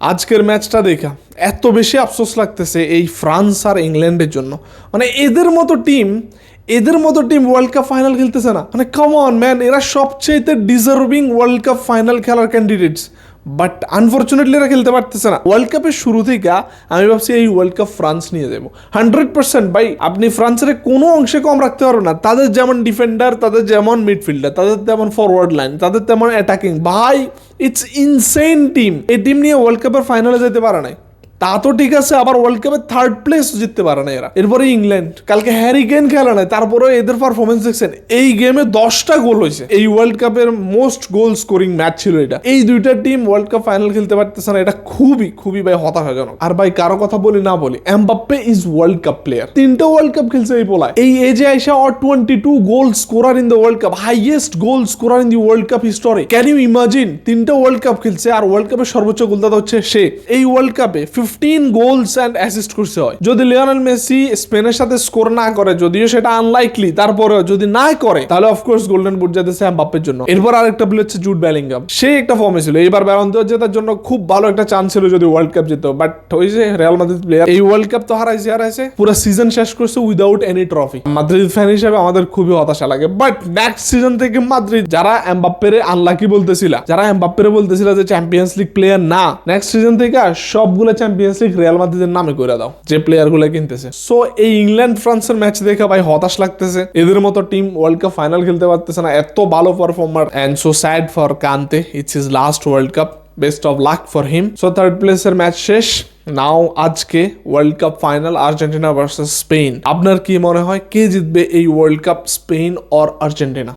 আজকের ম্যাচটা দেখা এত বেশি আফসোস লাগতেছে এই ফ্রান্স আর ইংল্যান্ডের জন্য। মানে এদের মতো টিম ওয়ার্ল্ড কাপ ফাইনাল খেলতেছে না। মানে কাম অন ম্যান, এরা সবচেয়ে ডিজার্ভিং ওয়ার্ল্ড কাপ ফাইনাল খেলার ক্যান্ডিডেটস, বাট আনফর্চুনেটলি এরা খেলতে পারতেছে না। ওয়ার্ল্ড কাপের শুরু থেকে আমি ভাবছি এই ওয়ার্ল্ড কাপ ফ্রান্স নিয়ে যাবো 100%। ভাই আপনি ফ্রান্সের কোনো অংশে কম রাখতে পারবেন না। তাদের যেমন ডিফেন্ডার, তাদের যেমন মিডফিল্ডার, তাদের তেমন ফরওয়ার্ড লাইন, তাদের তেমন অ্যাটাকিং, ভাই ইটস ইনসেন টিম। এই টিম নিয়ে ওয়ার্ল্ড কাপের ফাইনালে যেতে পারে নাই, তা তো ঠিক আছে, আবার ওয়ার্ল্ড কাপের থার্ড প্লেস জিততে পারে না এরা। এরপরে ইংল্যান্ড কালকে হ্যারি কেন খেলা নাই, তারপরে এদের পারফরমেন্স দেখছেন, এই গেমে 10টা গোল হয়েছে। এই ওয়ার্ল্ড কাপের মোস্ট গোল স্কোরিং ম্যাচ ছিল এটা। এই দুইটা টিম ওয়ার্ল্ড কাপ ফাইনাল খেলতে পারতেছে না, এটা খুবই ভাই হতাশাজনক। আর ভাই কারো কথা বলি না বলি, Mbappe is world cup player. 3টা ওয়ার্ল্ড কাপ খেলছে এই পোলায়। এই এজে আইসা অর 22 goal scorer in the world cup, highest goal scorer in the world cup history. Can you imagine? 3টা ওয়ার্ল্ড কাপ খেলছে আর ওয়ার্ল্ড কাপের সর্বোচ্চ গোলদাতা হচ্ছে সে। এই ওয়ার্ল্ড কাপে 15 গোলস এন্ড অ্যাসিস্ট করছে হয়। যদি লিওনেল মেসি স্পেনের সাথে স্কোর না করে, যদিও সেটা আনলাইকলি, তারপরেও যদি না করে তাহলে অফকোর্স গোল্ডেন বুট যেতেছে এমবাপ্পের জন্য। এরপর আরেকটা প্লেয়ার হচ্ছে জুড বেলিংহাম, সে একটা ফর্মে ছিল। এইবার ব্যালন ড'র জেতার জন্য খুব ভালো একটা চান্স ছিল যদি ওয়ার্ল্ড কাপ জিতো, বাট ওই যে রিয়াল মাদ্রিদ প্লেয়ার এই ওয়ার্ল্ড কাপ তো হারাইছে পুরো সিজন শেষ করছে without any trophy. Madrid fan হিসেবে আমাদের খুবই হতাশা লাগে। বাট নেক্সট সিজন থেকে মাদ্রিদ, যারা এমবাপ্পেরে আনলাকি বলতেছিল, যারা এমবাপ্পেরে বলতেছিল যে চ্যাম্পিয়ন্স লিগ প্লেয়ার না, নেক্সট সিজন থেকে সবগুলো চ্যাম্পিয়ন্স লিগ রিয়াল মাদ্রিদের নামে করে দাও, যে প্লেয়ার গুলো কিনতেছে। সো এই ইংল্যান্ড ফ্রান্সের ম্যাচ দেখে ভাই হতাশ লাগতেছে। এদের মতো টিম ওয়ার্ল্ড কাপ ফাইনাল খেলতে পারতেছে না, এত ভালো performer, and so sad for Kante. It's his last world cup, best of luck for him. So third প্লেসের ম্যাচ শেষ। নাও আজকে world cup final Argentina versus Spain. আপনার কি মনে হয় কে জিতবে এই world cup, Spain or Argentina?